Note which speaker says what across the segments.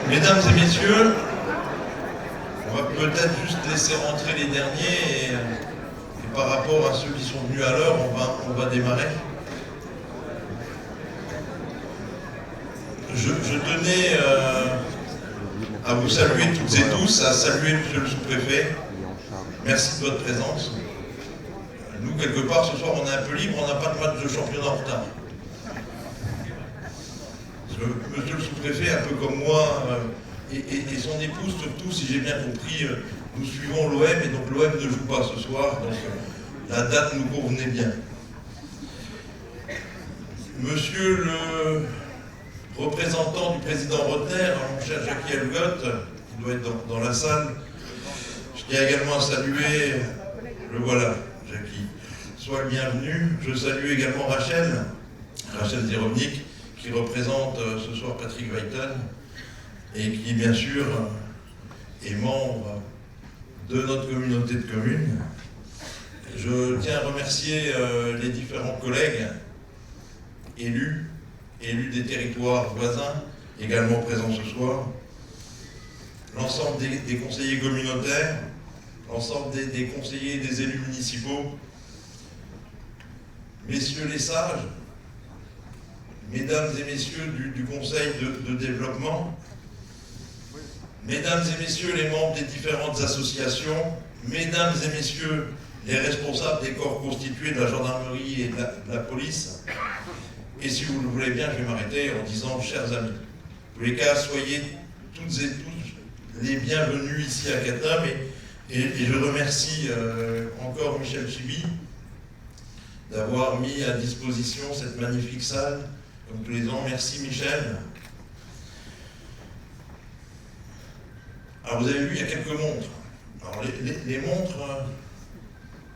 Speaker 1: Mesdames et messieurs, on va peut-être juste laisser rentrer les derniers et par rapport à ceux qui sont venus à l'heure, on va démarrer. Je tenais à vous saluer toutes et tous, à saluer Monsieur le sous-préfet. Merci de votre présence. Nous, quelque part, ce soir, on est un peu libre, on n'a pas de match de championnat en retard. Parce que Monsieur le sous-préfet, un peu comme moi, et son épouse, surtout, si j'ai bien compris, nous suivons l'OM, et donc l'OM ne joue pas ce soir, donc la date nous convenait bien. Monsieur le représentant du président Rotner, mon cher Jackie Elgotte, qui doit être dans la salle, je tiens également à saluer, le voilà, Jackie, sois le bienvenu. Je salue également Rachel Zirownik, qui représente ce soir Patrick Weiten, et qui, bien sûr, est membre de notre communauté de communes. Je tiens à remercier les différents collègues élus des territoires voisins, également présents ce soir, l'ensemble des conseillers communautaires, l'ensemble des conseillers et des élus municipaux, messieurs les sages, mesdames et messieurs du conseil de développement, mesdames et messieurs les membres des différentes associations, mesdames et messieurs les responsables des corps constitués de la gendarmerie et de la police. Et si vous le voulez bien, je vais m'arrêter en disant, chers amis, en tous les cas, soyez toutes et tous les bienvenus ici à Cattenom, et je remercie encore Michel Chibi d'avoir mis à disposition cette magnifique salle, comme tous les ans. Merci Michel. Alors vous avez vu, il y a quelques montres. Alors les montres,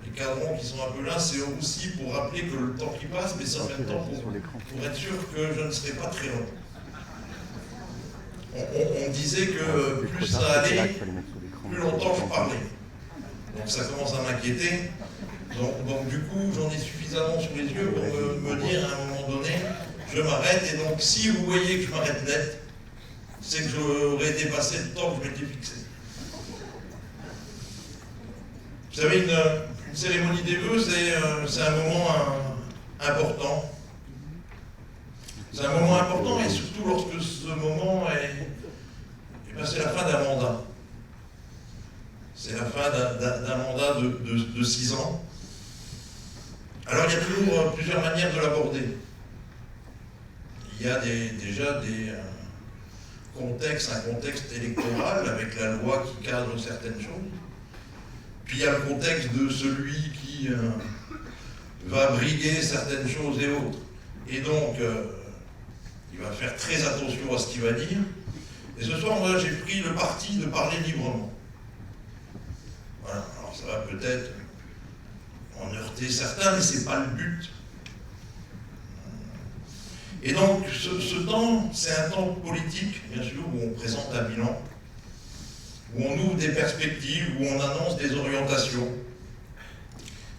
Speaker 1: les cadrans qui sont un peu là, c'est aussi pour rappeler que le temps qui passe, mais c'est en même temps pour être sûr que je ne serai pas très long. On disait que plus ça allait, plus longtemps je parlais. Donc ça commence à m'inquiéter. Donc du coup, j'en ai suffisamment sous les yeux pour me dire à un moment donné, je m'arrête. Et donc si vous voyez que je m'arrête net, c'est que j'aurais dépassé le temps que je m'étais fixé. Vous savez, une cérémonie des vœux, c'est un moment important. C'est un moment important, et surtout lorsque ce moment c'est la fin d'un mandat. C'est la fin d'un mandat de 6 ans. Alors il y a toujours plusieurs manières de l'aborder. Il y a déjà un contexte électoral avec la loi qui cadre certaines choses. Puis il y a le contexte de celui qui va briguer certaines choses et autres. Et donc, il va faire très attention à ce qu'il va dire. Et ce soir, moi, j'ai pris le parti de parler librement. Voilà, alors ça va peut-être en heurter certains, mais ce n'est pas le but. Et donc, ce temps, c'est un temps politique, bien sûr, où on présente un bilan, où on ouvre des perspectives, où on annonce des orientations.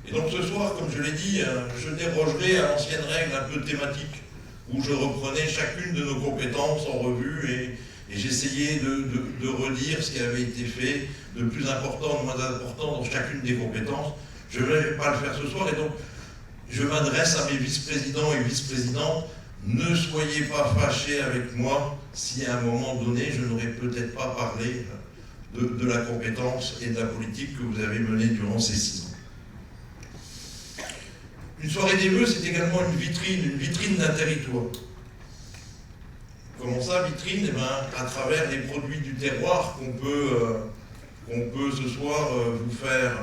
Speaker 1: Et donc ce soir, comme je l'ai dit, je dérogerai à l'ancienne règle un peu thématique, où je reprenais chacune de nos compétences en revue et j'essayais de redire ce qui avait été fait de plus important, de moins important dans chacune des compétences. Je ne vais pas le faire ce soir, et donc je m'adresse à mes vice-présidents et vice-présidentes. Ne soyez pas fâchés avec moi si à un moment donné, je n'aurais peut-être pas parlé de la compétence et de la politique que vous avez menée durant ces 6 ans. Une soirée des vœux, c'est également une vitrine d'un territoire. Comment ça, vitrine? À travers les produits du terroir qu'on peut ce soir vous faire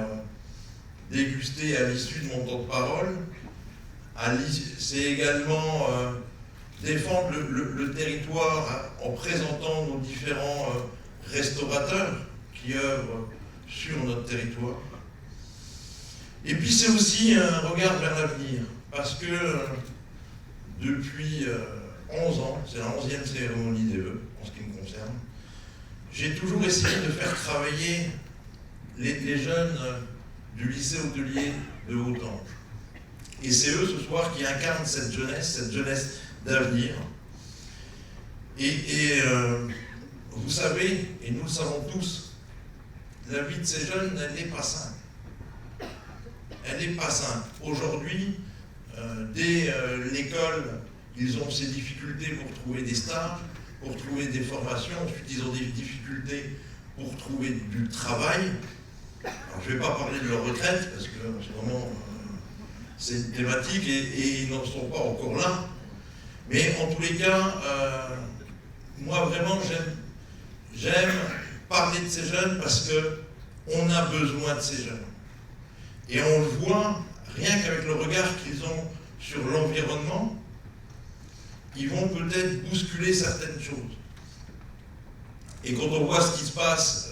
Speaker 1: déguster à l'issue de mon temps de parole. C'est également défendre le territoire en présentant nos différents restaurateurs qui œuvrent sur notre territoire. Et puis c'est aussi un regard vers l'avenir, parce que depuis 11 ans, c'est la 11e cérémonie des vœux, en ce qui me concerne, j'ai toujours essayé de faire travailler les jeunes du lycée hôtelier de Haut-Ange. Et c'est eux ce soir qui incarnent cette jeunesse d'avenir. Et savez, et nous le savons tous, la vie de ces jeunes, elle n'est pas simple. Elle n'est pas simple. Aujourd'hui, dès l'école, ils ont ces difficultés pour trouver des stages, pour trouver des formations. Ensuite, ils ont des difficultés pour trouver du travail. Alors, je ne vais pas parler de leur retraite, parce qu'en ce moment, c'est une thématique et ils n'en sont pas encore là. Mais en tous les cas, moi vraiment, j'aime parler de ces jeunes parce qu'on a besoin de ces jeunes. Et on le voit, rien qu'avec le regard qu'ils ont sur l'environnement, ils vont peut-être bousculer certaines choses. Et quand on voit ce qui se passe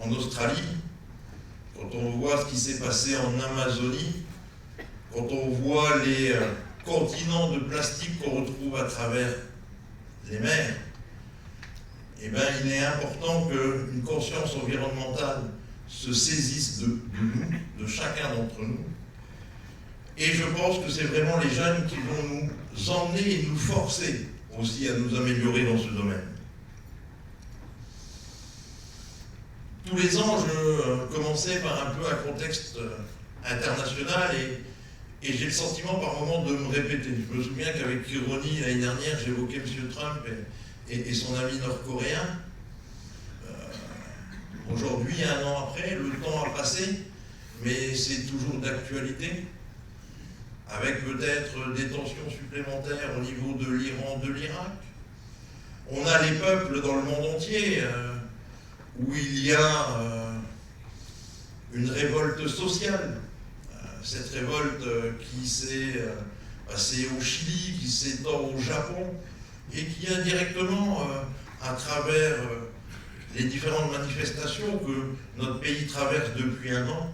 Speaker 1: en Australie, quand on voit ce qui s'est passé en Amazonie, quand on voit les continents de plastique qu'on retrouve à travers les mers, eh bien, il est important qu'une conscience environnementale se saisisse de nous, de chacun d'entre nous. Et je pense que c'est vraiment les jeunes qui vont nous emmener et nous forcer aussi à nous améliorer dans ce domaine. Tous les ans, je commençais par un peu un contexte international et j'ai le sentiment par moments de me répéter. Je me souviens qu'avec ironie, l'année dernière, j'évoquais M. Trump et son ami nord-coréen. Aujourd'hui, un an après, le temps a passé, mais c'est toujours d'actualité, avec peut-être des tensions supplémentaires au niveau de l'Iran, de l'Irak. On a les peuples dans le monde entier où il y a une révolte sociale. Cette révolte qui s'est passée au Chili, qui s'étend au Japon, et qui indirectement, à travers les différentes manifestations que notre pays traverse depuis un an,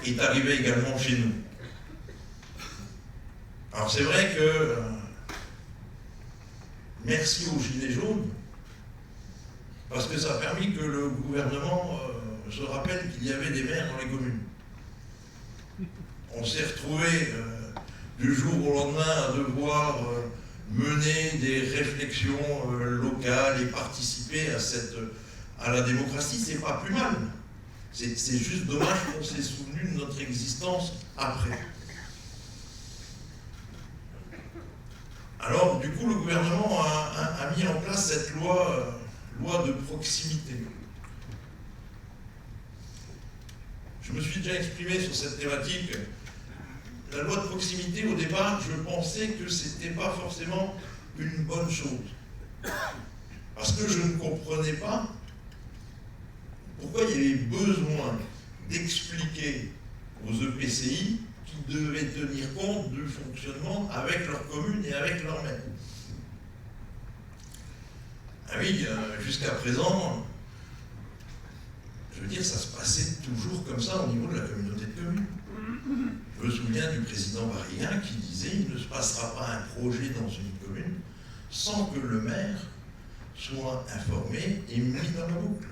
Speaker 1: est arrivée également chez nous. Alors c'est vrai que merci aux Gilets jaunes, parce que ça a permis que le gouvernement se rappelle qu'il y avait des maires dans les communes. On s'est retrouvé du jour au lendemain à devoir mener des réflexions locales et participer à la démocratie. C'est pas plus mal. C'est juste dommage qu'on s'est souvenu de notre existence après. Alors, du coup, le gouvernement a mis en place cette loi de proximité. Je me suis déjà exprimé sur cette thématique. La loi de proximité, au départ, je pensais que c'était pas forcément une bonne chose. Parce que je ne comprenais pas pourquoi il y avait besoin d'expliquer aux EPCI qui devaient tenir compte du fonctionnement avec leur commune et avec leur maire. Ah oui, jusqu'à présent, je veux dire, ça se passait toujours comme ça au niveau de la communauté de communes. Je me souviens du président Barrien qui disait « Il ne se passera pas un projet dans une commune sans que le maire soit informé et mis dans la boucle. »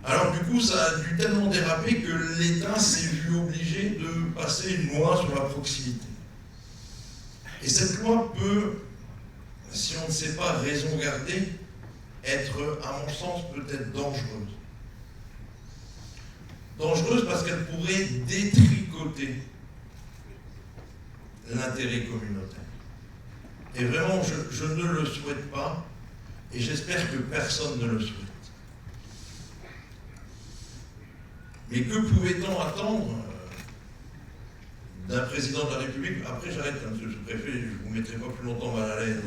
Speaker 1: Alors du coup, ça a dû tellement déraper que l'État s'est vu obligé de passer une loi sur la proximité. Et cette loi peut, si on ne sait pas raison garder, être, à mon sens, peut-être dangereuse. Dangereuse parce qu'elle pourrait détricoter l'intérêt communautaire. Et vraiment, je ne le souhaite pas, et j'espère que personne ne le souhaite. Mais que pouvait-on attendre d'un président de la République? Après, j'arrête, monsieur le préfet, je ne vous mettrai pas plus longtemps mal à l'aise.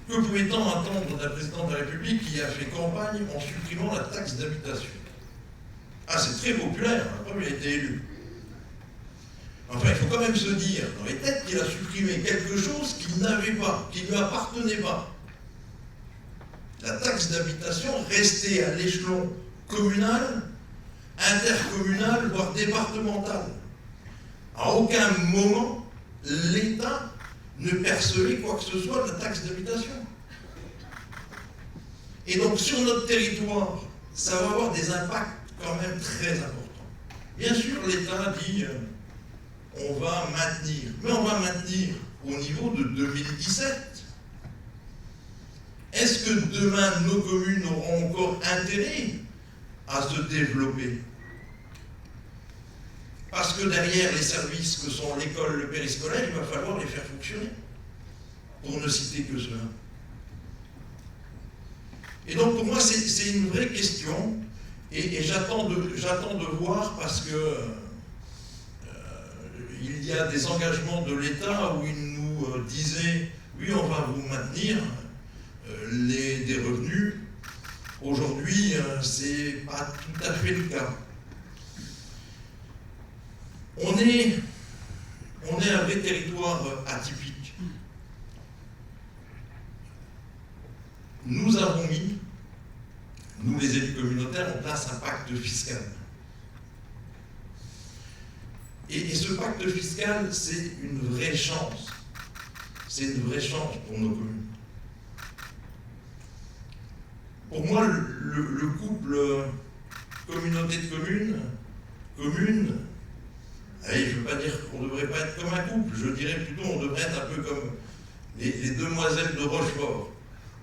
Speaker 1: Que pouvait-on attendre d'un président de la République qui a fait campagne en supprimant la taxe d'habitation? Ah, c'est très populaire, comme il a été élu. Enfin, il faut quand même se dire, dans les têtes, qu'il a supprimé quelque chose qu'il n'avait pas, qui ne lui appartenait pas. La taxe d'habitation restait à l'échelon communal, intercommunal, voire départemental. À aucun moment, l'État ne percevait quoi que ce soit de la taxe d'habitation. Et donc, sur notre territoire, ça va avoir des impacts quand même très importants. Bien sûr, l'État dit on va maintenir, mais on va maintenir au niveau de 2017. est-ce que demain nos communes auront encore intérêt à se développer? Parce que derrière les services que sont l'école, le périscolaire, il va falloir les faire fonctionner, pour ne citer que cela. Et donc pour moi c'est une vraie question, et j'attends de voir, parce que il y a des engagements de l'État où il nous disait oui, on va vous maintenir des revenus. Aujourd'hui, c'est pas tout à fait le cas. On est un vrai territoire atypique. Nous avons mis, nous les élus communautaires, en place un pacte fiscal. Et ce pacte fiscal, c'est une vraie chance. C'est une vraie chance pour nos communes. Pour moi, le couple communauté de communes, commune, allez, je ne veux pas dire qu'on ne devrait pas être comme un couple, je dirais plutôt qu'on devrait être un peu comme les demoiselles de Rochefort.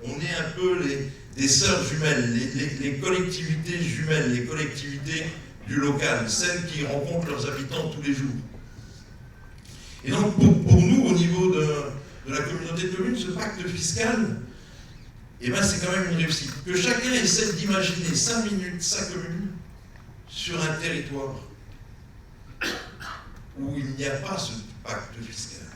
Speaker 1: On est un peu les sœurs jumelles, les collectivités jumelles, les collectivités du local, celles qui rencontrent leurs habitants tous les jours. Et donc pour nous, au niveau de la communauté de communes, ce pacte fiscal, eh ben, c'est quand même une réussite. Que chacun essaie d'imaginer 5 minutes sa commune sur un territoire où il n'y a pas ce pacte fiscal.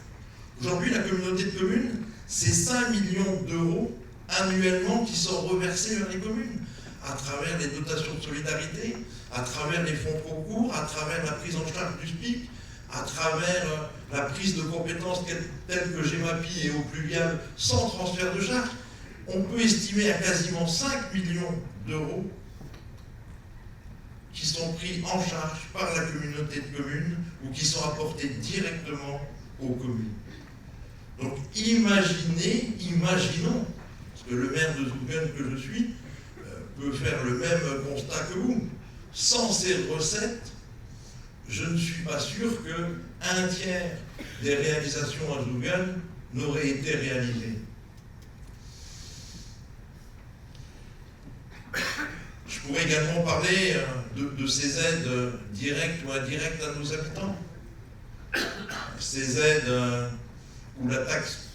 Speaker 1: Aujourd'hui, la communauté de communes, c'est 5 millions d'euros annuellement qui sont reversés vers les communes, à travers les dotations de solidarité, à travers les fonds de concours, à travers la prise en charge du SPIC, à travers la prise de compétences telles que GEMAPI et au pluvial, sans transfert de charge. On peut estimer à quasiment 5 millions d'euros qui sont pris en charge par la communauté de communes ou qui sont apportés directement aux communes. Donc imaginons, parce que le maire de Zougen que je suis peut faire le même constat que vous, sans ces recettes, je ne suis pas sûr qu'un tiers des réalisations à Zougen n'auraient été réalisées. Je pourrais également parler de ces aides directes ou indirectes à nos habitants. Ces aides où la taxe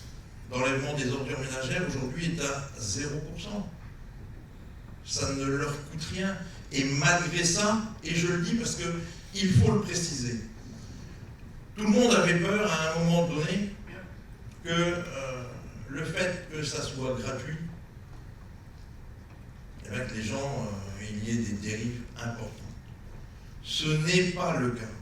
Speaker 1: d'enlèvement des ordures ménagères aujourd'hui est à 0%. Ça ne leur coûte rien. Et malgré ça, et je le dis parce qu'il faut le préciser, tout le monde avait peur à un moment donné que le fait que ça soit gratuit, et bien que les gens, il y ait des dérives importantes. Ce n'est pas le cas.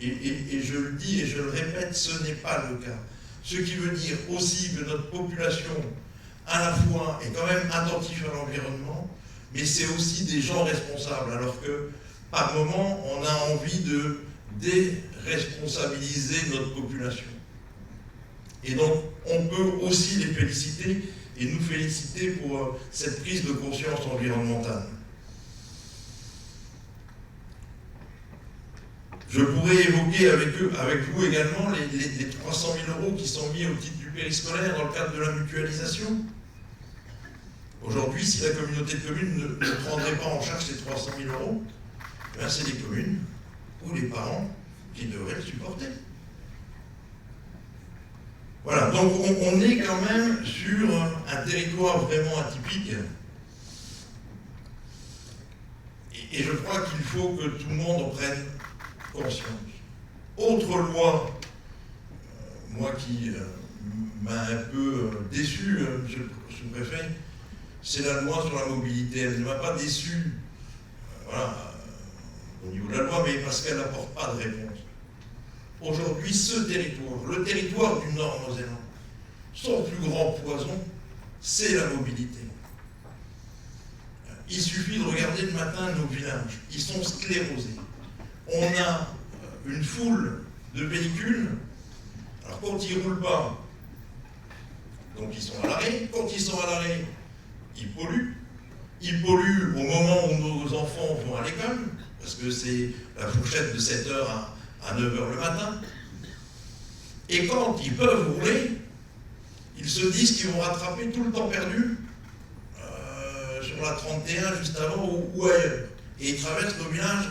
Speaker 1: Et je le dis et je le répète, ce n'est pas le cas. Ce qui veut dire aussi que notre population, à la fois, est quand même attentive à l'environnement, mais c'est aussi des gens responsables, alors que par moment, on a envie de déresponsabiliser notre population. Et donc, on peut aussi les féliciter et nous féliciter pour cette prise de conscience environnementale. Je pourrais évoquer avec vous également les 300 000 euros qui sont mis au titre du périscolaire dans le cadre de la mutualisation. Aujourd'hui, si la communauté de communes ne prendrait pas en charge ces 300 000 euros, eh c'est les communes ou les parents qui devraient le supporter. Voilà, donc on est quand même sur un territoire vraiment atypique. Et je crois qu'il faut que tout le monde en prenne conscience. Autre loi, moi qui m'a un peu déçu, monsieur le sous-préfet, c'est la loi sur la mobilité. Elle ne m'a pas déçu au niveau de la loi, mais parce qu'elle n'apporte pas de réponse. Aujourd'hui, ce territoire, le territoire du Nord-Mosellans, son plus grand poison, c'est la mobilité. Il suffit de regarder le matin nos villages, ils sont sclérosés. On a une foule de véhicules, alors quand ils ne roulent pas, donc ils sont à l'arrêt, quand ils sont à l'arrêt, ils polluent. Ils polluent au moment où nos enfants vont à l'école, parce que c'est la fourchette de 7h à 9h le matin. Et quand ils peuvent rouler, Ils se disent qu'ils vont rattraper tout le temps perdu sur la 31 juste avant ou ailleurs. Et ils traversent nos villages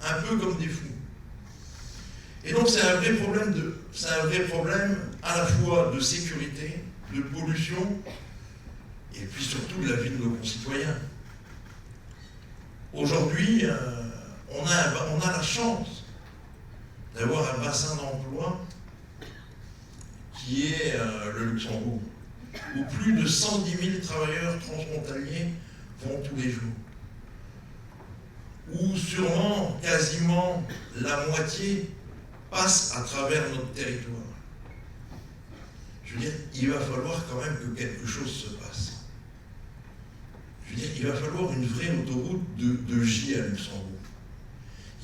Speaker 1: un peu comme des fous. Et donc c'est un vrai problème à la fois de sécurité, de pollution, et puis surtout de la vie de nos concitoyens. Aujourd'hui, on a la chance d'avoir un bassin d'emploi qui est le Luxembourg, où plus de 110 000 travailleurs transfrontaliers vont tous les jours, où sûrement quasiment la moitié passe à travers notre territoire. Je veux dire, il va falloir quand même que quelque chose se passe. Je veux dire, il va falloir une vraie autoroute de J à Luxembourg.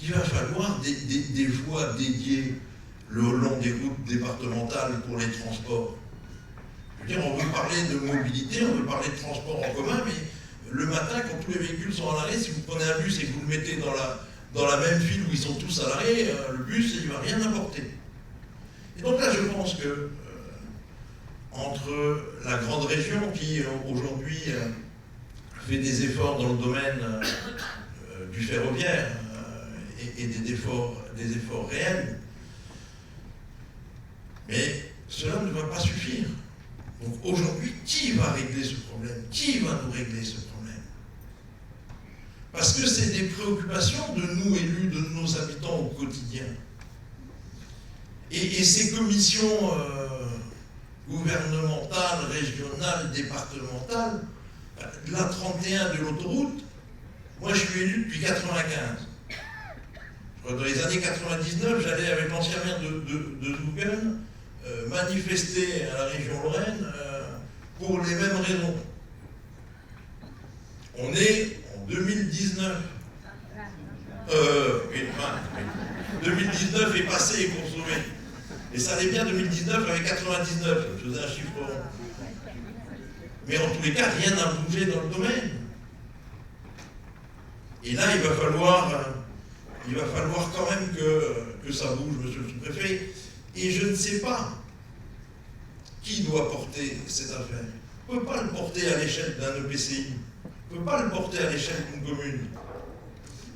Speaker 1: Il va falloir des voies dédiées le long des routes départementales pour les transports. Je veux dire, on veut parler de mobilité, on veut parler de transport en commun, mais le matin, quand tous les véhicules sont à l'arrêt, si vous prenez un bus et que vous le mettez dans la même file où ils sont tous à l'arrêt, le bus, il ne va rien apporter. Et donc là, je pense que entre la grande région qui aujourd'hui fait des efforts dans le domaine du ferroviaire et des efforts réels, mais cela ne va pas suffire. Donc aujourd'hui, qui va régler ce problème? Qui va nous régler ce problème? Parce que c'est des préoccupations de nous élus, de nos habitants au quotidien. Et ces commissions gouvernementales, régionales, départementales, la 31 de l'autoroute, moi je suis élu depuis 95. Dans les années 99, j'allais avec l'ancien maire de Zouguen manifester à la région Lorraine pour les mêmes raisons. On est en 2019. 2019 est passé et consommé. Et ça allait bien 2019 avec 99, je faisais un chiffre rond. Mais en tous les cas, rien n'a bougé dans le domaine. Et là, il va falloir quand même que ça bouge, monsieur le sous-préfet. Et je ne sais pas qui doit porter cette affaire. On ne peut pas le porter à l'échelle d'un EPCI. On ne peut pas le porter à l'échelle d'une commune.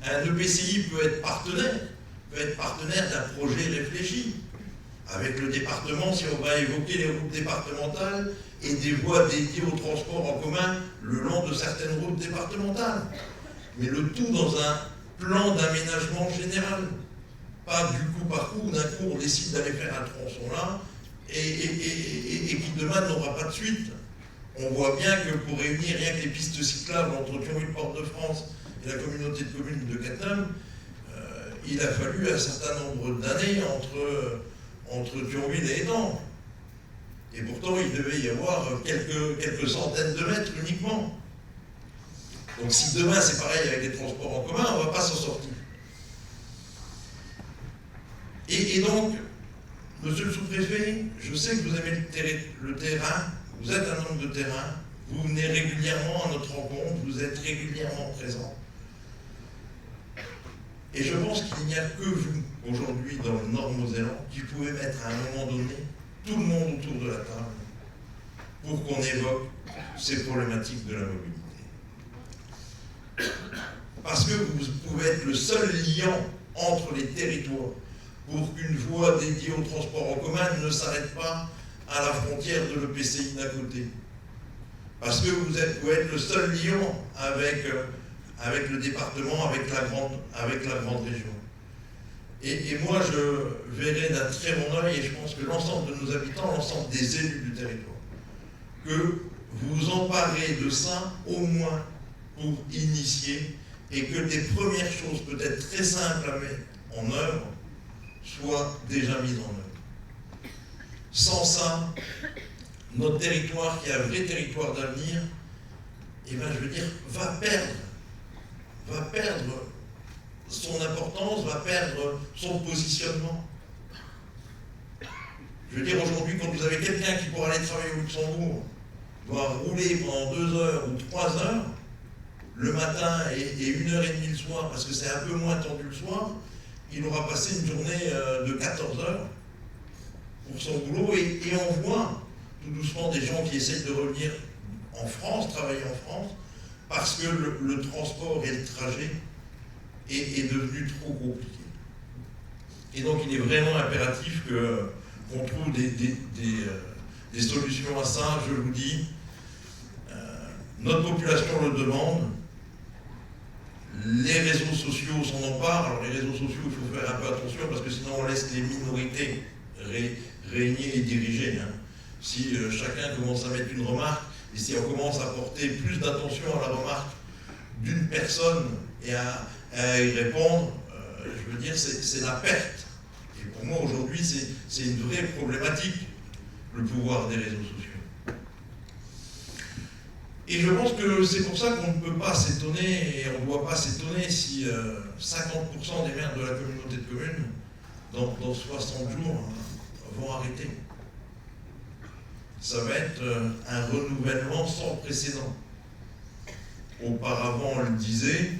Speaker 1: Un EPCI peut être partenaire d'un projet réfléchi. Avec le département, si on va évoquer les routes départementales et des voies dédiées au transport en commun le long de certaines routes départementales. Mais le tout dans un plan d'aménagement général. Pas du coup par coup, d'un coup on décide d'aller faire un tronçon là et qui demain n'aura pas de suite. On voit bien que pour réunir rien que les pistes cyclables entre Thionville, Porte-de-France et la communauté de communes de Cattenom, il a fallu un certain nombre d'années entre Thionville et Étampes. Et pourtant, il devait y avoir quelques centaines de mètres uniquement. Donc si demain c'est pareil avec les transports en commun, on ne va pas s'en sortir. Et donc, monsieur le sous-préfet, je sais que vous aimez le terrain, vous êtes un homme de terrain, vous venez régulièrement à notre rencontre, vous êtes régulièrement présent. Et je pense qu'il n'y a que vous, aujourd'hui, dans le Nord-Mosellan, qui pouvez mettre à un moment donné tout le monde autour de la table pour qu'on évoque ces problématiques de la mobilité. Parce que vous pouvez être le seul liant entre les territoires pour qu'une voie dédiée au transport en commun ne s'arrête pas à la frontière de l'EPCI d'à côté. Parce que vous pouvez être le seul liant avec le département, avec la grande région. Et moi, je verrai d'un très bon œil, et je pense que l'ensemble de nos habitants, l'ensemble des élus du territoire, que vous vous emparez de ça, au moins pour initier, et que des premières choses, peut-être très simples à mettre en œuvre, soient déjà mises en œuvre. Sans ça, notre territoire, qui est un vrai territoire d'avenir, eh bien, je veux dire, va perdre son importance, va perdre son positionnement. Je veux dire, aujourd'hui, quand vous avez quelqu'un qui, pour aller travailler au Luxembourg, doit rouler pendant 2 heures ou 3 heures, le matin et 1h30 le soir, parce que c'est un peu moins tendu le soir, il aura passé une journée de 14 heures pour son boulot, et on voit tout doucement des gens qui essayent de revenir en France, travailler en France, parce que le transport et le trajet est devenu trop compliqué. Et donc il est vraiment impératif qu'on trouve des solutions à ça, je vous dis. Notre population le demande. Les réseaux sociaux s'en emparent. Alors les réseaux sociaux, il faut faire un peu attention parce que sinon on laisse les minorités régner et diriger. Hein. Si chacun commence à mettre une remarque et si on commence à porter plus d'attention à la remarque d'une personne et à y répondre, je veux dire, c'est la perte. Et pour moi aujourd'hui, c'est une vraie problématique, le pouvoir des réseaux sociaux. Et je pense que c'est pour ça qu'on ne peut pas s'étonner, et on ne doit pas s'étonner si 50% des maires de la communauté de communes, dans 60 jours, vont arrêter. Ça va être un renouvellement sans précédent. Auparavant, on le disait,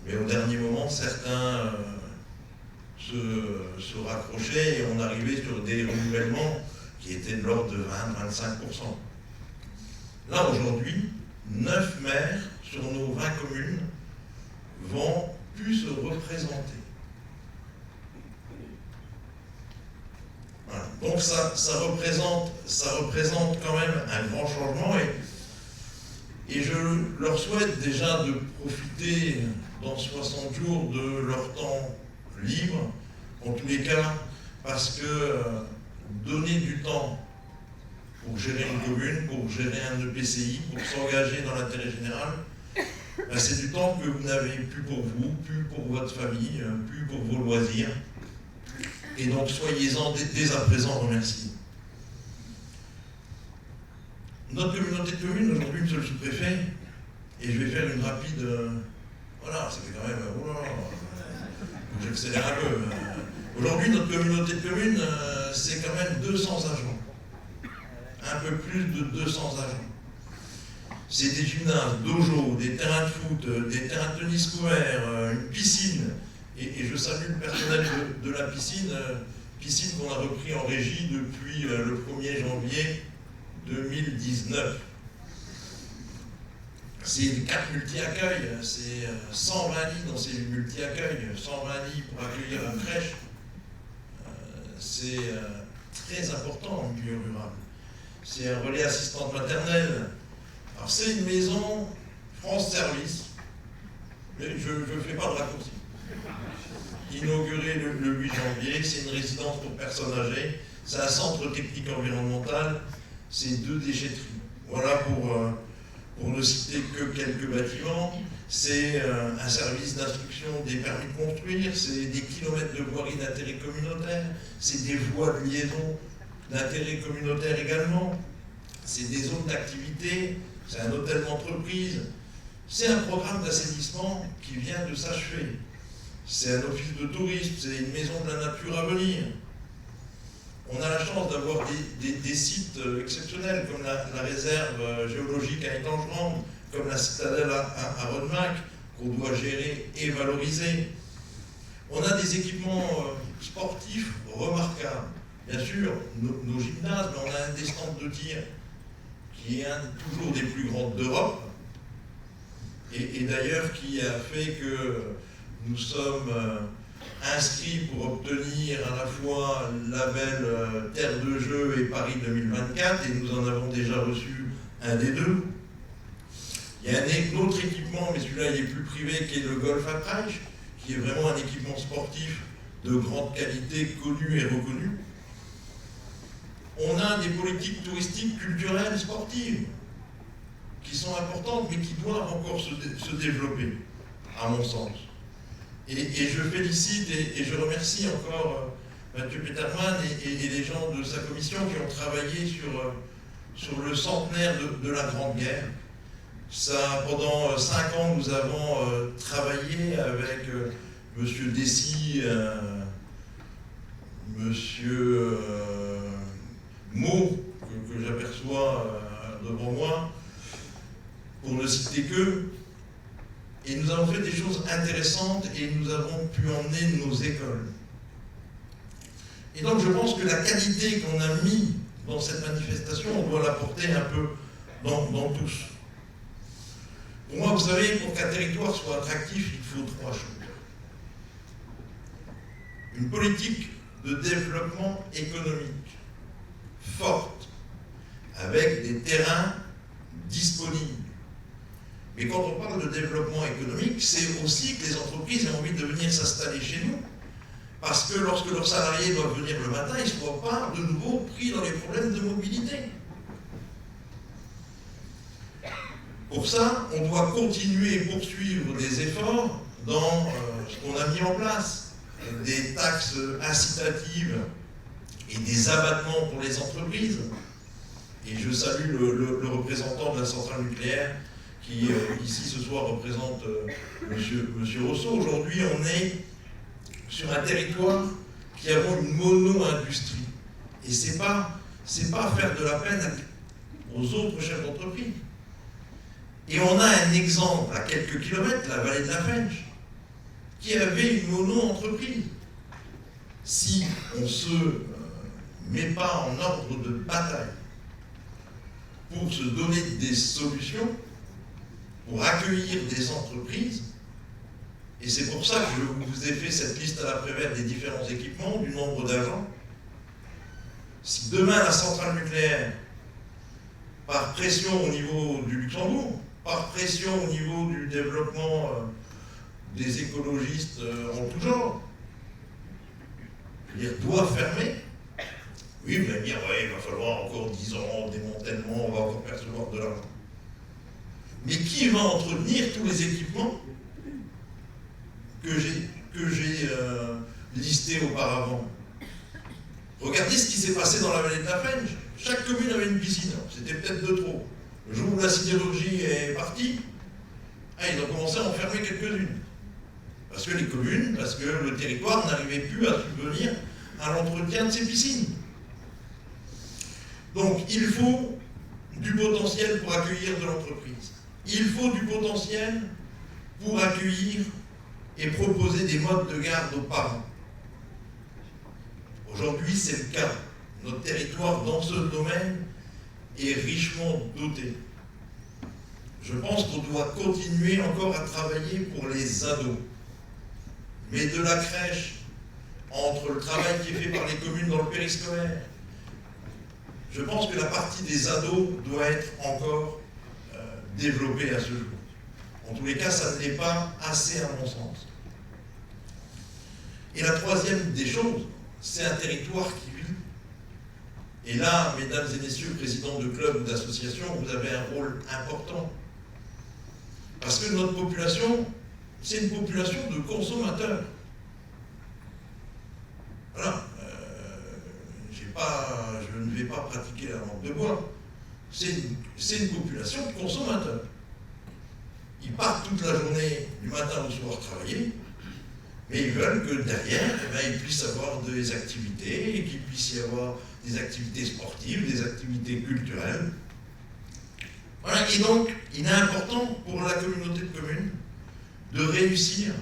Speaker 1: mais au dernier moment, certains se raccrochaient et on arrivait sur des renouvellements qui étaient de l'ordre de 20-25%. Là, aujourd'hui, 9 maires sur nos 20 communes vont plus se représenter. Voilà. Donc ça représente quand même un grand changement et je leur souhaite déjà de profiter dans 60 jours de leur temps libre, en tous les cas, parce que donner du temps pour gérer une commune, pour gérer un EPCI, pour s'engager dans l'intérêt général, ben c'est du temps que vous n'avez plus pour vous, plus pour votre famille, plus pour vos loisirs. Et donc soyez-en dès à présent remerciés. Notre communauté de communes, aujourd'hui, monsieur le sous-préfet, et je vais faire une rapide... voilà, ça fait quand même... j'accélère un peu. Aujourd'hui, notre communauté de communes, c'est quand même 200 agents. Un peu plus de 200 agents. C'est des gymnases, dojos, des terrains de foot, des terrains de tennis couverts, une piscine. Et je salue le personnel de la piscine qu'on a repris en régie depuis le 1er janvier 2019. C'est 4 multi-accueils, c'est 120 lits dans ces multi-accueils, 120 lits pour accueillir une crèche. C'est très important en milieu rural. C'est un relais assistante maternelle. Alors c'est une maison France Service, mais je ne fais pas de raccourci. Inauguré le 8 janvier, c'est une résidence pour personnes âgées, c'est un centre technique environnemental, c'est 2 déchetteries. Voilà pour ne citer que quelques bâtiments. C'est un service d'instruction des permis de construire, c'est des kilomètres de voirie d'intérêt communautaire, c'est des voies de liaison d'intérêt communautaire également, c'est des zones d'activité, c'est un hôtel d'entreprise, c'est un programme d'assainissement qui vient de s'achever. C'est un office de tourisme, c'est une maison de la nature à venir. On a la chance d'avoir des sites exceptionnels comme la réserve géologique à Étangerande, comme la citadelle à Rodemack, qu'on doit gérer et valoriser. On a des équipements sportifs remarquables. Bien sûr, nos gymnases, mais on a un des stands de tir qui est toujours des plus grands d'Europe, et d'ailleurs qui a fait que nous sommes inscrits pour obtenir à la fois le label Terre de Jeux et Paris 2024, et nous en avons déjà reçu un des deux. Il y a un autre équipement, mais celui-là il est plus privé, qui est le Golf à Prague, qui est vraiment un équipement sportif de grande qualité, connu et reconnu. On a des politiques touristiques, culturelles, sportives, qui sont importantes, mais qui doivent encore se développer, à mon sens. Et je félicite et je remercie encore Mathieu Petermann et les gens de sa commission qui ont travaillé sur le centenaire de la Grande Guerre. Ça, pendant 5 ans, nous avons travaillé avec M. Dessy, M. Meaux, que j'aperçois devant moi, pour ne citer qu'eux. Et nous avons fait des choses intéressantes et nous avons pu emmener nos écoles. Et donc je pense que la qualité qu'on a mis dans cette manifestation, on doit la porter un peu dans tous. Pour moi, vous savez, pour qu'un territoire soit attractif, il faut 3 choses. Une politique de développement économique forte, avec des terrains disponibles. Mais quand on parle de développement économique, c'est aussi que les entreprises aient envie de venir s'installer chez nous. Parce que lorsque leurs salariés doivent venir le matin, ils ne se voient pas de nouveau pris dans les problèmes de mobilité. Pour ça, on doit continuer et poursuivre des efforts dans ce qu'on a mis en place. Des taxes incitatives et des abattements pour les entreprises. Et je salue le représentant de la centrale nucléaire qui, ici ce soir, représente monsieur Rousseau. Aujourd'hui, on est sur un territoire qui a une mono-industrie. Et c'est pas faire de la peine aux autres chefs d'entreprise. Et on a un exemple à quelques kilomètres, la vallée de la Fench, qui avait une mono-entreprise. Si on ne se met pas en ordre de bataille pour se donner des solutions, pour accueillir des entreprises, et c'est pour ça que je vous ai fait cette liste à l'après-vert des différents équipements, du nombre d'agents. Si demain la centrale nucléaire, par pression au niveau du Luxembourg, par pression au niveau du développement des écologistes en tout genre, doit fermer, oui, vous allez dire, ouais, il va falloir encore 10 ans, démantèlement, on va encore percevoir de l'argent. Mais qui va entretenir tous les équipements que j'ai listés auparavant? Regardez ce qui s'est passé dans la vallée de la Fench. Chaque commune avait une piscine, c'était peut-être de trop. Le jour où la sidérurgie est partie, ils ont commencé à en fermer quelques-unes. Parce que les communes, parce que le territoire n'arrivait plus à subvenir à l'entretien de ces piscines. Donc il faut du potentiel pour accueillir de l'entreprise. Il faut du potentiel pour accueillir et proposer des modes de garde aux parents. Aujourd'hui, c'est le cas. Notre territoire, dans ce domaine, est richement doté. Je pense qu'on doit continuer encore à travailler pour les ados. Mais de la crèche, entre le travail qui est fait par les communes dans le périscolaire, je pense que la partie des ados doit être encore développée à ce jour. En tous les cas, ça ne l'est pas assez à mon sens. Et la troisième des choses, c'est un territoire qui vit. Et là, mesdames et messieurs, présidents de clubs ou d'associations, vous avez un rôle important. Parce que notre population, c'est une population de consommateurs. Voilà. Je ne vais pas pratiquer la langue de bois. C'est une population de consommateurs. Ils partent toute la journée, du matin au soir, travailler, mais ils veulent que derrière, ils puissent avoir des activités, et qu'il puisse y avoir des activités sportives, des activités culturelles. Voilà. Et donc, il est important pour la communauté de communes de réussir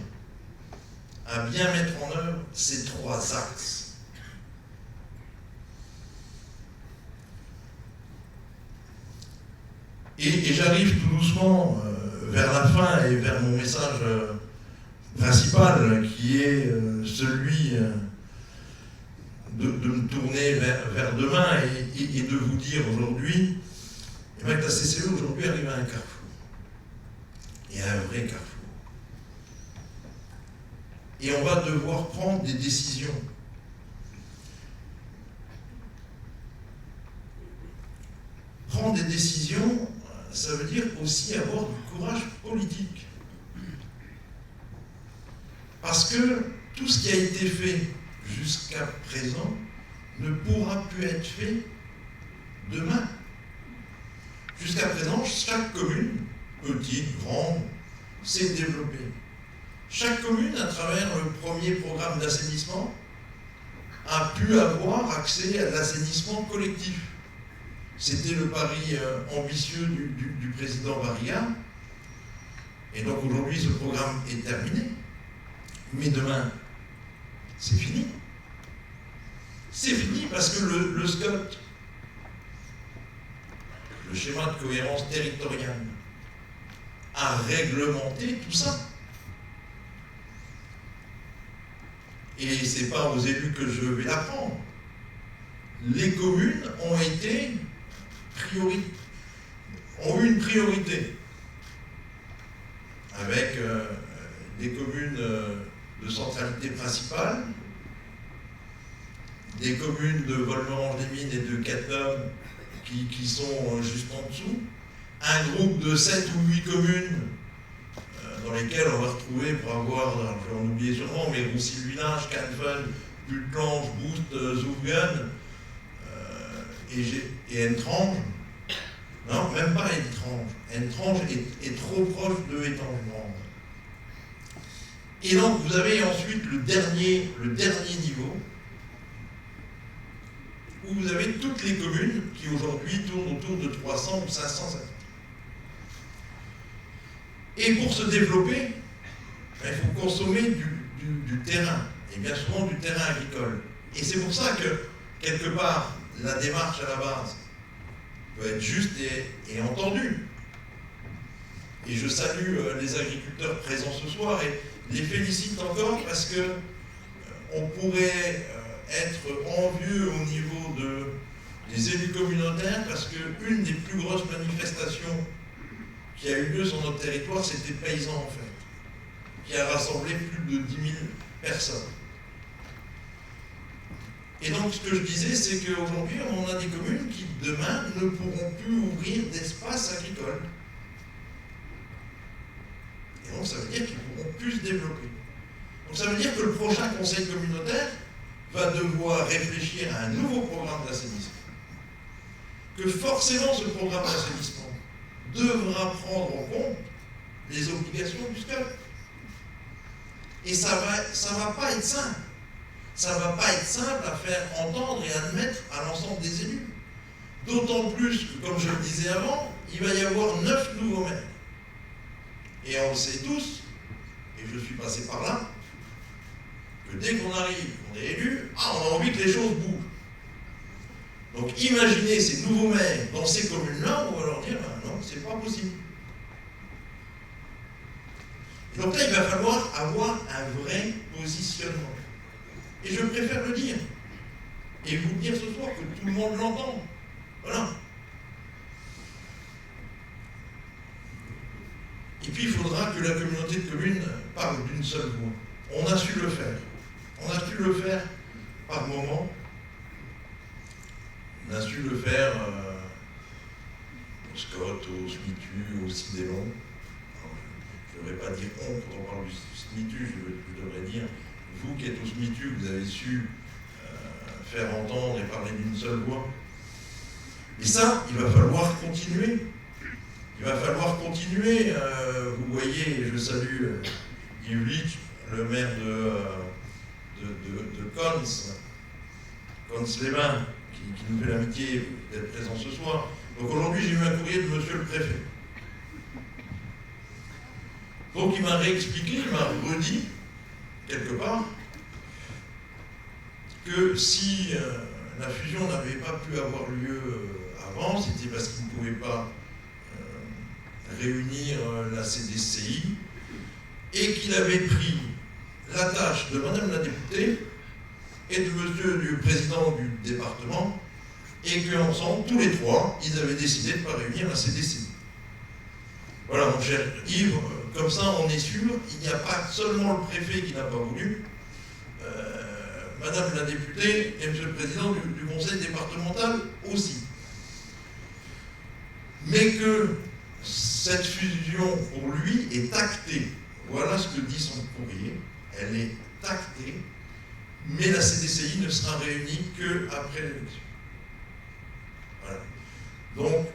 Speaker 1: à bien mettre en œuvre ces 3 axes. Et j'arrive tout doucement vers la fin et vers mon message principal, qui est celui de me tourner vers demain et de vous dire aujourd'hui, que la CCE aujourd'hui arrive à un carrefour. Et à un vrai carrefour. Et on va devoir prendre des décisions. Prendre des décisions, ça veut dire aussi avoir du courage politique. Parce que tout ce qui a été fait jusqu'à présent ne pourra plus être fait demain. Jusqu'à présent, chaque commune, petite, grande, s'est développée. Chaque commune, à travers le premier programme d'assainissement, a pu avoir accès à l'assainissement collectif. C'était le pari ambitieux du président Barriga. Et donc aujourd'hui, ce programme est terminé. Mais demain, c'est fini. C'est fini parce que le SCOT, le schéma de cohérence territoriale, a réglementé tout ça. Et ce n'est pas aux élus que je vais l'apprendre. Les communes ont eu une priorité avec des communes de centralité principale, des communes de Volmerange-les-Mines et de Cattenom qui sont juste en dessous, un groupe de 7 ou 8 communes dans lesquelles on va retrouver, pour avoir, je vais en oublier sûrement, mais Roussy-le-Village, Cannes, Pultlange, Boust, Zouvgan et Entrange. Non, même pas Entrange. Entrange est trop proche de Étange-Grande. Et donc vous avez ensuite le dernier niveau, où vous avez toutes les communes qui aujourd'hui tournent autour de 300 ou 500 habitants. Et pour se développer, il faut consommer du terrain, et bien souvent du terrain agricole. Et c'est pour ça que, quelque part, la démarche à la base peut être juste et entendue. Et je salue les agriculteurs présents ce soir et les félicite encore parce que on pourrait être envieux au niveau des élus communautaires parce qu'une des plus grosses manifestations qui a eu lieu sur notre territoire, c'était Paysans en fait, qui a rassemblé plus de 10 000 personnes. Et donc ce que je disais, c'est qu'aujourd'hui, on a des communes qui, demain, ne pourront plus ouvrir d'espace agricole. Et donc ça veut dire qu'ils ne pourront plus se développer. Donc ça veut dire que le prochain conseil communautaire va devoir réfléchir à un nouveau programme d'assainissement. Que forcément ce programme d'assainissement devra prendre en compte les obligations du SCOT. Et ça va pas être simple. Ça ne va pas être simple à faire entendre et admettre à l'ensemble des élus. D'autant plus que, comme je le disais avant, il va y avoir 9 nouveaux maires. Et on le sait tous, et je suis passé par là, que dès qu'on arrive, on est élu, on a envie que les choses bougent. Donc imaginez ces nouveaux maires dans ces communes-là, on va leur dire, non, c'est pas possible. Et donc là, il va falloir avoir un vrai positionnement. Et je préfère le dire. Et vous le dire ce soir, que tout le monde l'entende. Voilà. Et puis il faudra que la communauté de communes parle d'une seule voix. On a su le faire. On a su le faire par moments. On a su le faire au SCOT, au SMITU, au CIDELON. Je ne devrais pas dire on quand on parle du SMITU, je devrais dire vous qui êtes au SMITU, vous avez su faire entendre et parler d'une seule voix. Et ça, il va falloir continuer. Il va falloir continuer. Vous voyez, je salue Iulich, le maire de Cons-les-Bains, qui nous fait l'amitié d'être présent ce soir. Donc aujourd'hui, j'ai eu un courrier de monsieur le préfet. Donc il m'a réexpliqué, il m'a redit, quelque part, que si la fusion n'avait pas pu avoir lieu avant, c'était parce qu'il ne pouvait pas réunir la CDCI, et qu'il avait pris la tâche de madame la députée et de monsieur du président du département, et qu'ensemble, tous les trois, ils avaient décidé de ne pas réunir la CDCI. Voilà, mon cher Yves, comme ça on est sûr, il n'y a pas seulement le préfet qui n'a pas voulu, madame la députée et monsieur le président du conseil départemental aussi. Mais que cette fusion, pour lui, est actée. Voilà ce que dit son courrier. Elle est actée, mais la CDCI ne sera réunie qu'après l'élection. Voilà. Donc,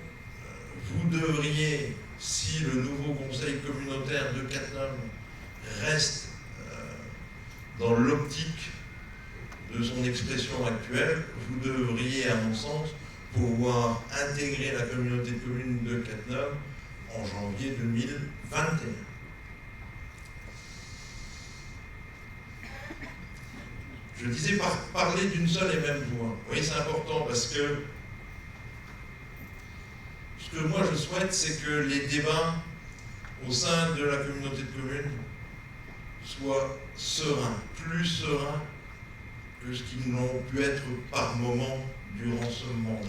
Speaker 1: vous devriez, si le nouveau conseil communautaire de Cattenom reste dans l'optique de son expression actuelle, vous devriez, à mon sens, pouvoir intégrer la communauté de communes de Cattenom en janvier 2021. Je disais parler d'une seule et même voix. Oui, c'est important parce que ce que moi je souhaite, c'est que les débats au sein de la communauté de communes soient sereins, plus sereins que ce qu'ils n'ont pu être par moment durant ce mandat.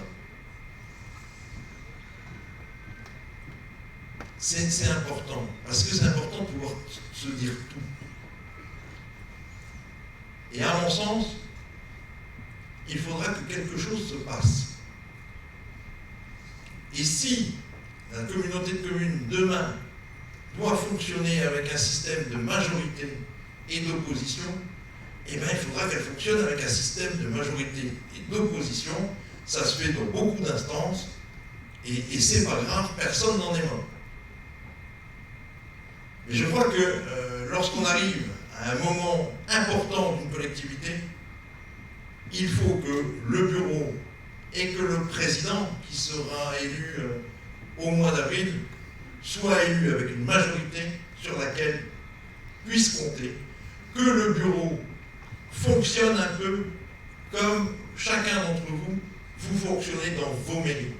Speaker 1: C'est important, parce que c'est important de pouvoir se dire tout. Et à mon sens, il faudra que quelque chose se passe. Et si la communauté de communes, demain, doit fonctionner avec un système de majorité et d'opposition, eh bien, il faudra qu'elle fonctionne avec un système de majorité et d'opposition. Ça se fait dans beaucoup d'instances, et c'est pas grave, personne n'en est mort. Mais je crois que lorsqu'on arrive à un moment important d'une collectivité, il faut que le bureau et que le président, qui sera élu au mois d'avril, soit élu avec une majorité sur laquelle puisse compter, que le bureau fonctionne un peu comme chacun d'entre vous, vous fonctionnez dans vos mairies,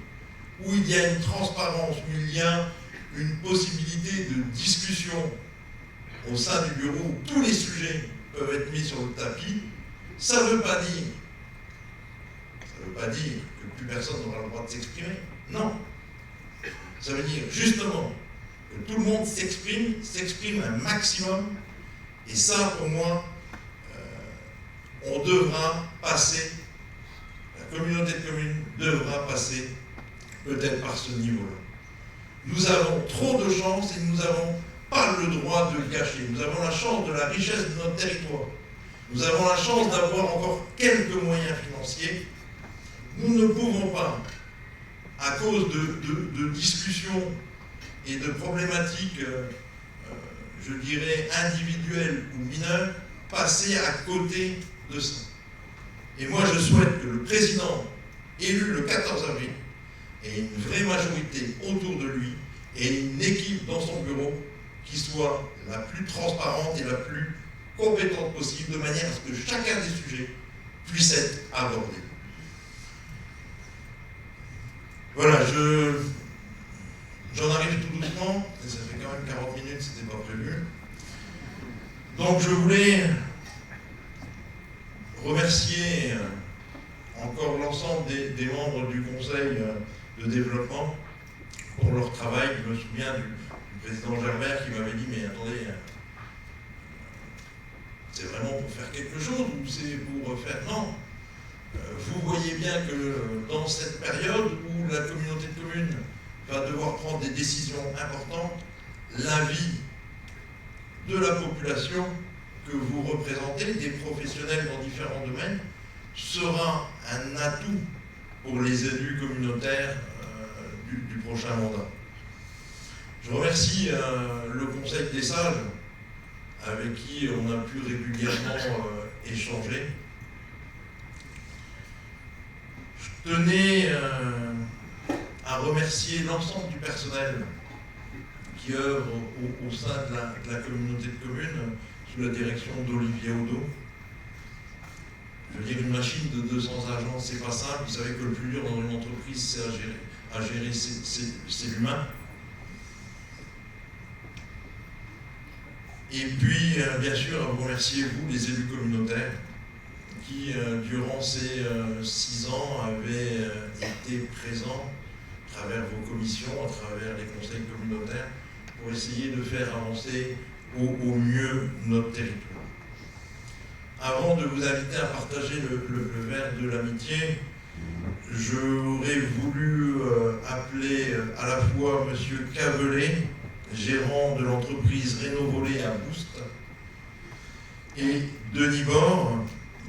Speaker 1: où il y a une transparence, où il y a une possibilité de discussion au sein du bureau, où tous les sujets peuvent être mis sur le tapis. Ça ne veut pas dire que plus personne n'aura le droit de s'exprimer. Non. Ça veut dire justement que tout le monde s'exprime un maximum. Et ça, pour moi, on devra passer, la communauté de communes devra passer peut-être par ce niveau-là. Nous avons trop de chance et nous n'avons pas le droit de le gâcher. Nous avons la chance de la richesse de notre territoire. Nous avons la chance d'avoir encore quelques moyens financiers. Nous ne pouvons pas, à cause de discussions et de problématiques, je dirais, individuelles ou mineures, passer à côté de ça. Et moi, je souhaite que le président élu le 14 avril ait une vraie majorité autour de lui et une équipe dans son bureau qui soit la plus transparente et la plus compétente possible, de manière à ce que chacun des sujets puisse être abordé. Voilà, j'en arrive tout doucement, et ça fait quand même 40 minutes, c'était pas prévu. Donc je voulais remercier encore l'ensemble des membres du Conseil de développement pour leur travail. Je me souviens du président Gerbert qui m'avait dit « Mais attendez, c'est vraiment pour faire quelque chose ou c'est pour faire... » Non. Vous voyez bien que dans cette période où la communauté de communes va devoir prendre des décisions importantes, l'avis de la population que vous représentez, des professionnels dans différents domaines, sera un atout pour les élus communautaires du prochain mandat. Je remercie le Conseil des sages avec qui on a pu régulièrement échanger. Je tenais à remercier l'ensemble du personnel qui œuvre au sein de la communauté de communes sous la direction d'Olivier Odo. Je veux dire, une machine de 200 agents, c'est pas simple. Vous savez que le plus dur dans une entreprise, c'est à gérer, c'est l'humain. Et puis, bien sûr, à vous remercier, vous, les élus communautaires, qui, durant ces 6 ans, avaient été présents à travers vos commissions, à travers les conseils communautaires, pour essayer de faire avancer au mieux notre territoire. Avant de vous inviter à partager le verre de l'amitié, j'aurais voulu appeler à la fois M. Cavelet, gérant de l'entreprise Rénovolé à Boust, et Denis Bord,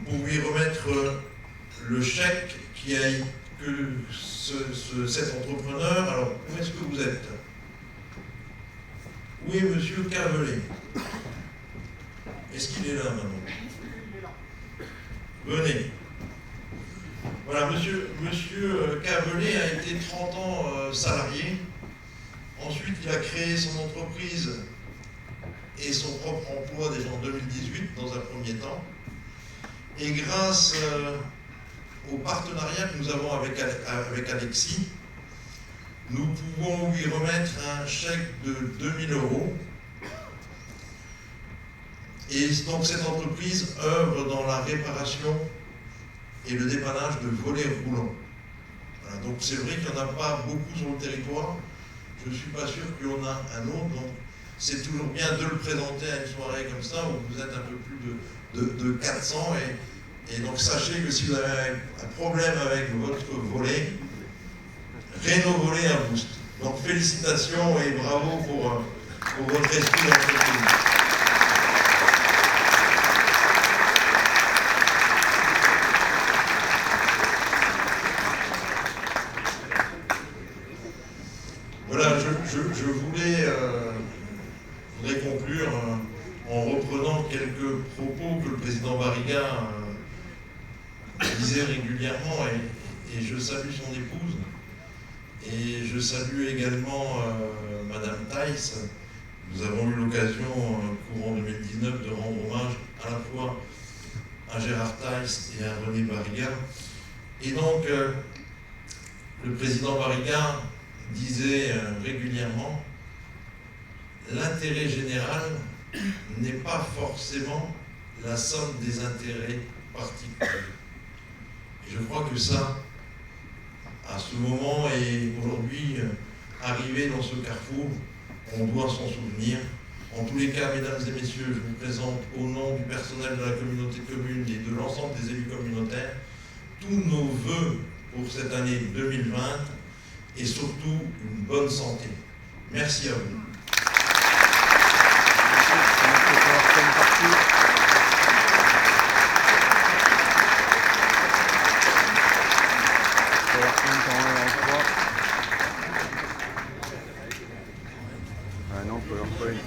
Speaker 1: pour lui remettre le chèque que cet entrepreneur... Alors, où est-ce que vous êtes? Où est M. Cavelet? Est-ce qu'il est là maintenant? Venez. Voilà, monsieur Cavelet a été 30 ans salarié. Ensuite, il a créé son entreprise et son propre emploi déjà en 2018, dans un premier temps. Et grâce au partenariat que nous avons avec Alexis, nous pouvons lui remettre un chèque de 2 000 €. Et donc cette entreprise œuvre dans la réparation et le dépannage de volets roulants. Voilà, donc c'est vrai qu'il n'y en a pas beaucoup sur le territoire. Je ne suis pas sûr qu'il y en a un autre. Donc c'est toujours bien de le présenter à une soirée comme ça où vous êtes un peu plus de 400. Et donc sachez que si vous avez un problème avec votre volet, Renault Volet à Boost. Donc félicitations et bravo pour votre esprit d'entreprise. Voilà, je voudrais conclure en reprenant quelques propos que le président Barriga disait régulièrement, et je salue son épouse, et je salue également Madame Thaïs. Nous avons eu l'occasion, courant 2019, de rendre hommage à la fois à Gérard Thaïs et à René Barriga. Et donc, le président Barriga disait régulièrement, l'intérêt général n'est pas forcément la somme des intérêts particuliers. Et je crois que ça, à ce moment et aujourd'hui, arrivé dans ce carrefour, on doit s'en souvenir. En tous les cas, mesdames et messieurs, je vous présente au nom du personnel de la communauté de communes et de l'ensemble des élus communautaires tous nos vœux pour cette année 2020 et surtout une bonne santé. Merci à vous.
Speaker 2: Ah non, PowerPoint.